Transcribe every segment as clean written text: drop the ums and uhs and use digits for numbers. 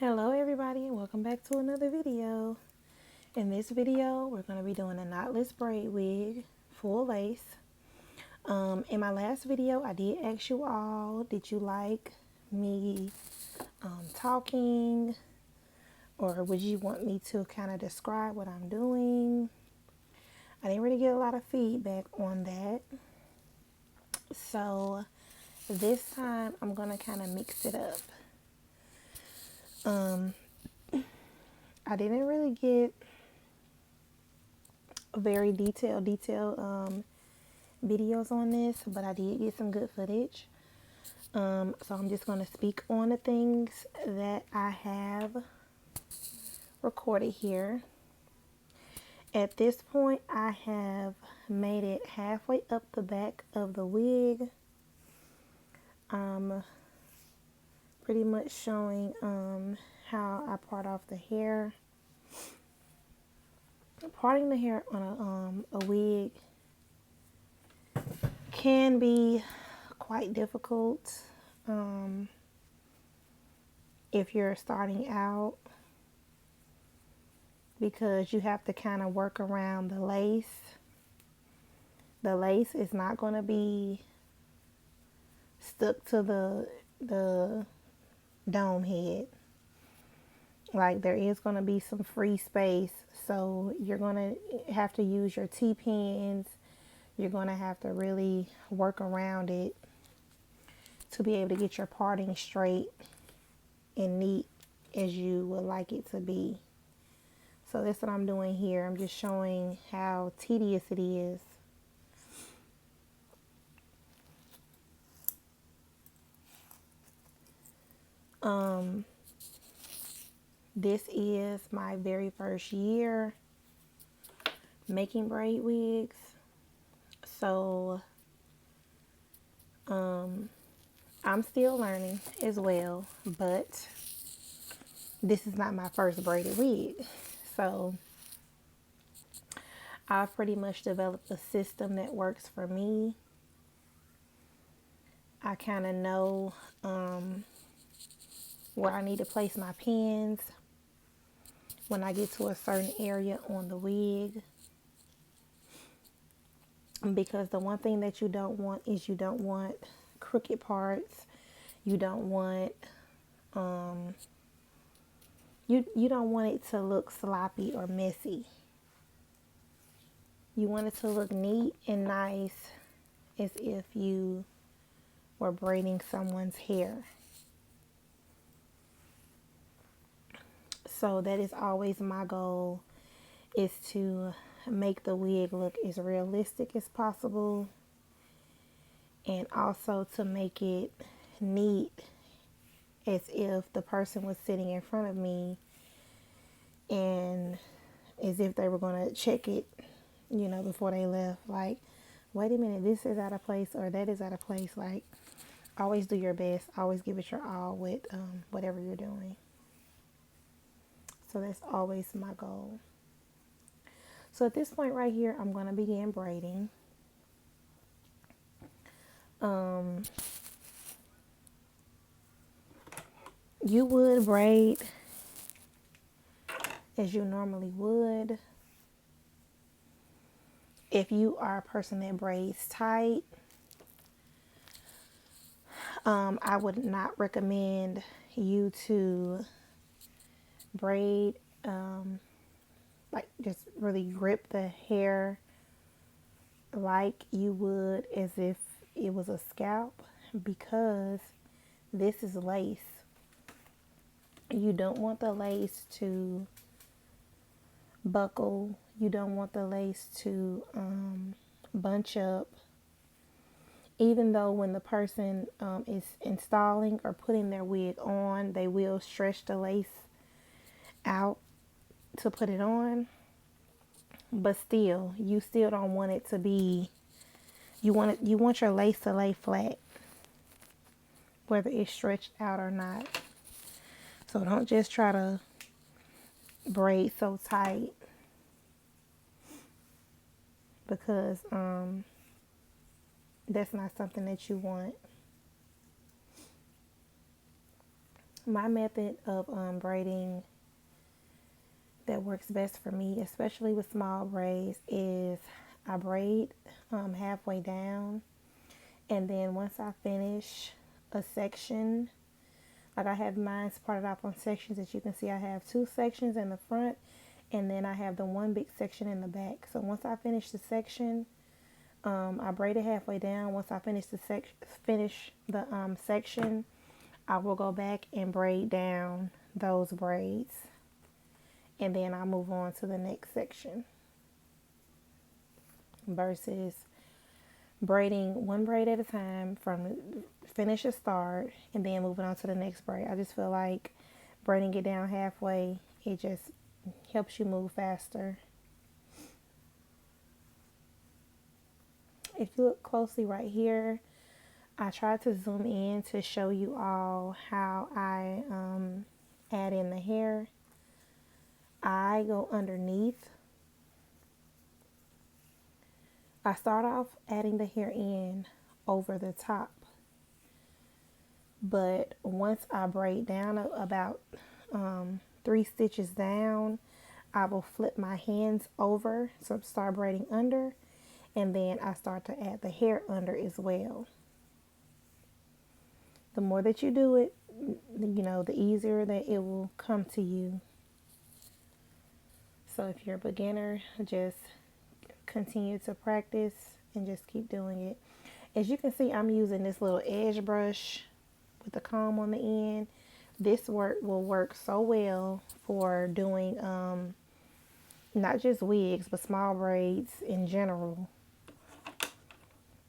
Hello everybody and welcome back to another video. In this video we're going to be doing a knotless braid wig, full lace. In my last video I did ask you all, did you like me talking, or would you want me to kind of describe what I'm doing? I didn't really get a lot of feedback on that, so this time I'm going to kind of mix it up. I didn't really get very detailed videos on this, but I did get some good footage. So I'm just going to speak on the things that I have recorded here. At this point, I have made it halfway up the back of the wig. Pretty much showing how I part off the hair. Parting the hair on a wig can be quite difficult if you're starting out, because you have to kind of work around the lace. The lace is not going to be stuck to the dome head. Like, there is going to be some free space, so you're going to have to use your T-pins. You're going to have to really work around it to be able to get your parting straight and neat as you would like it to be. So that's what I'm doing here. I'm just showing how tedious it is. This is my very first year making braid wigs. So I'm still learning as well, but this is not my first braided wig. So I've pretty much developed a system that works for me. I kind of know where I need to place my pins when I get to a certain area on the wig. Because the one thing that you don't want is you don't want crooked parts. You don't want you don't want it to look sloppy or messy. You want it to look neat and nice, as if you were braiding someone's hair. So that is always my goal, is to make the wig look as realistic as possible, and also to make it neat, as if the person was sitting in front of me and as if they were going to check it, before they left. Like, wait a minute, this is out of place or that is out of place. Like, always do your best. Always give it your all with whatever you're doing. So that's always my goal. So at this point right here, I'm going to begin braiding. You would braid as you normally would. If you are a person that braids tight, I would not recommend you to braid, like just really grip the hair like you would as if it was a scalp, because this is lace. You don't want the lace to buckle. You don't want the lace to bunch up. Even though when the person is installing or putting their wig on, they will stretch the lace out to put it on, but still, you still don't want it to be, you want your lace to lay flat, whether it's stretched out or not. So don't just try to braid so tight, because that's not something that you want. My method of braiding that works best for me, especially with small braids, is I braid halfway down, and then once I finish a section, like I have mine parted off on sections. As you can see, I have 2 sections in the front, and then I have the one big section in the back. So once I finish the section, I braid it halfway down. Once I finish the section, I will go back and braid down those braids, and then I'll move on to the next section, versus braiding one braid at a time from finish to start and then moving on to the next braid. I just feel like braiding it down halfway, it just helps you move faster. If you look closely right here, I tried to zoom in to show you all how I add in the hair. I go underneath. I start off adding the hair in over the top, but once I braid down about 3 stitches down, I will flip my hands over, so start braiding under, and then I start to add the hair under as well. The more that you do it, the easier that it will come to you. So if you're a beginner, just continue to practice and just keep doing it. As you can see, I'm using this little edge brush with the comb on the end. This will work so well for doing not just wigs, but small braids in general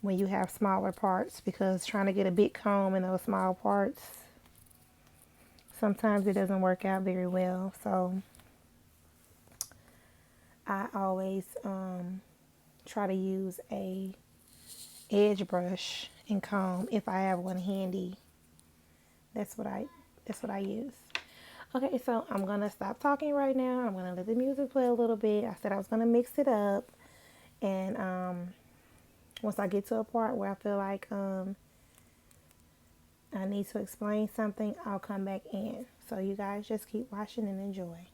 when you have smaller parts, because trying to get a big comb in those small parts, sometimes it doesn't work out very well. So I always try to use a edge brush and comb if I have one handy. That's what I use. Okay, so I'm gonna stop talking right now. I'm gonna let the music play a little bit. I said I was gonna mix it up, and once I get to a part where I feel like I need to explain something, I'll come back in. So you guys just keep watching and enjoy.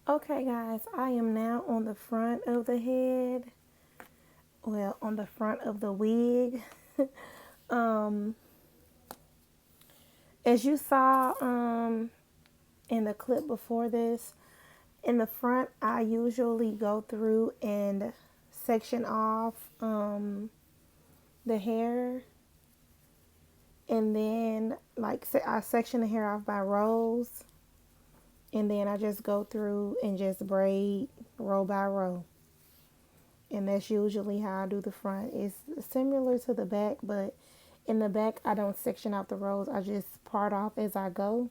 Okay guys, I am now on the front of the head. Well, on the front of the wig. As you saw in the clip before this, in the front I usually go through and section off the hair, and then I section the hair off by rows, and then I just go through and just braid row by row. And that's usually how I do the front. It's similar to the back, but in the back I don't section out the rows. I just part off as I go.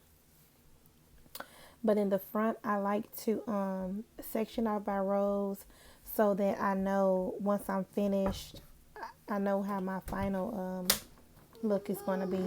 But in the front I like to section out by rows, so that I know once I'm finished, I know how my final look is going to be.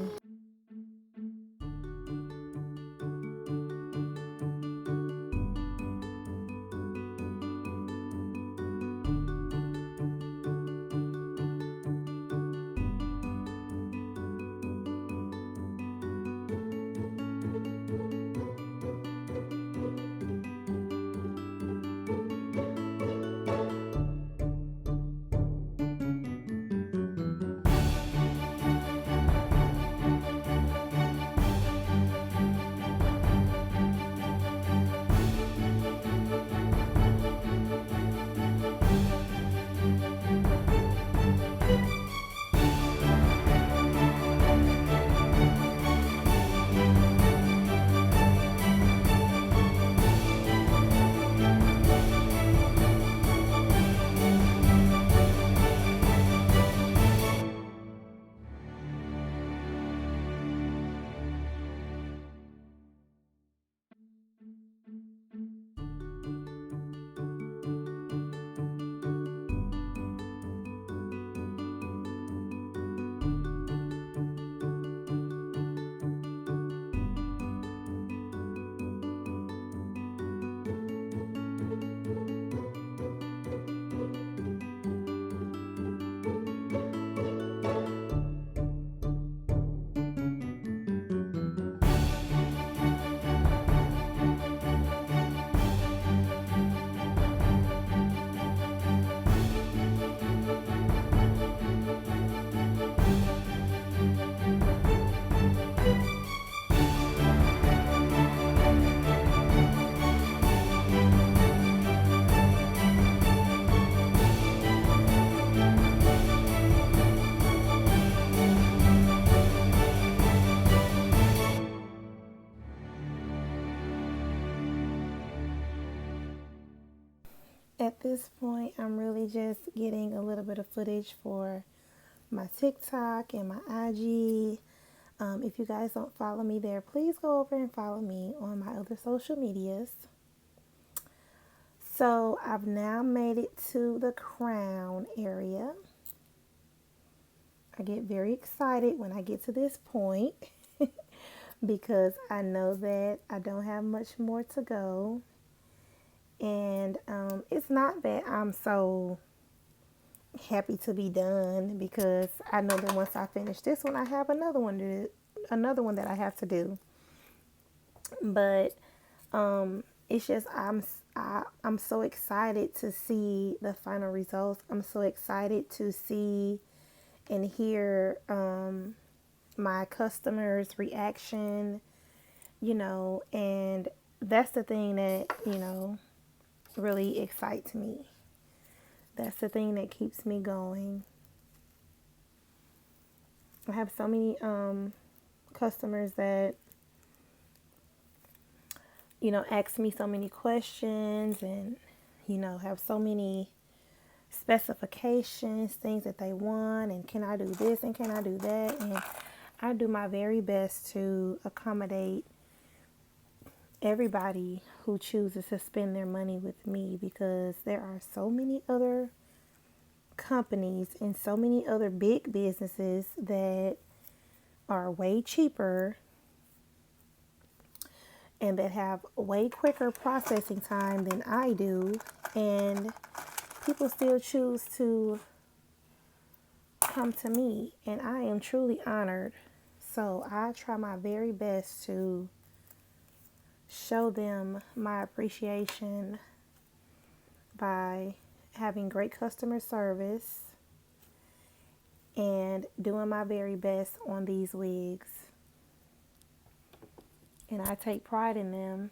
At this point, I'm really just getting a little bit of footage for my TikTok and my IG. If you guys don't follow me there, please go over and follow me on my other social medias. So I've now made it to the crown area. I get very excited when I get to this point because I know that I don't have much more to go. And it's not that I'm so happy to be done, because I know that once I finish this one, I have another one that I have to do. But it's just I'm so excited to see the final results. I'm so excited to see and hear my customers' reaction, and that's the thing that, really excites me. That's the thing that keeps me going. I have so many customers that, ask me so many questions and, have so many specifications, things that they want, and can I do this and can I do that? And I do my very best to accommodate everybody who chooses to spend their money with me, because there are so many other companies and so many other big businesses that are way cheaper and that have way quicker processing time than I do, and people still choose to come to me, and I am truly honored. So I try my very best to show them my appreciation by having great customer service and doing my very best on these wigs. And I take pride in them.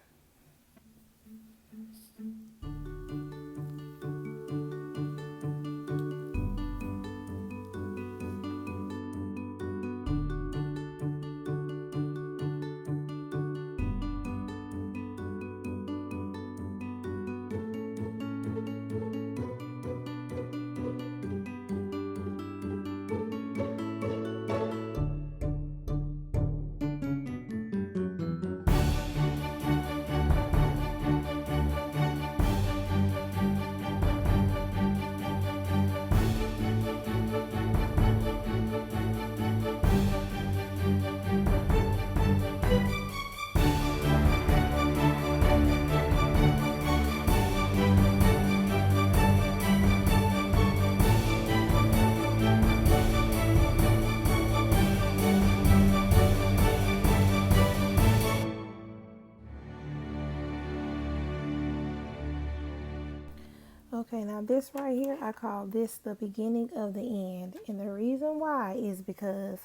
Okay, now this right here, I call this the beginning of the end. And the reason why is because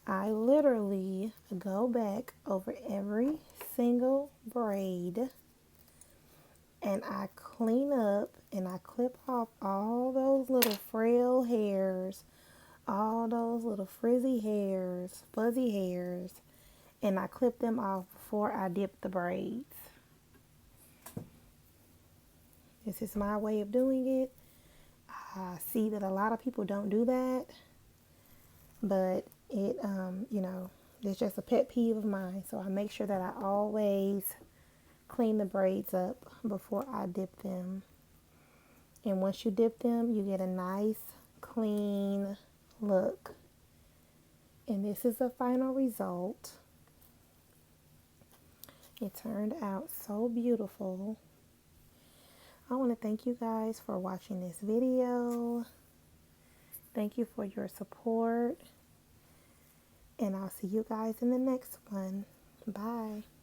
I literally go back over every single braid and I clean up and I clip off all those little frail hairs, all those little frizzy hairs, fuzzy hairs, and I clip them off before I dip the braids. This is my way of doing it. I see that a lot of people don't do that, but it, it's just a pet peeve of mine. So I make sure that I always clean the braids up before I dip them. And once you dip them, you get a nice, clean look. And this is the final result. It turned out so beautiful. I want to thank you guys for watching this video. Thank you for your support. And I'll see you guys in the next one. Bye.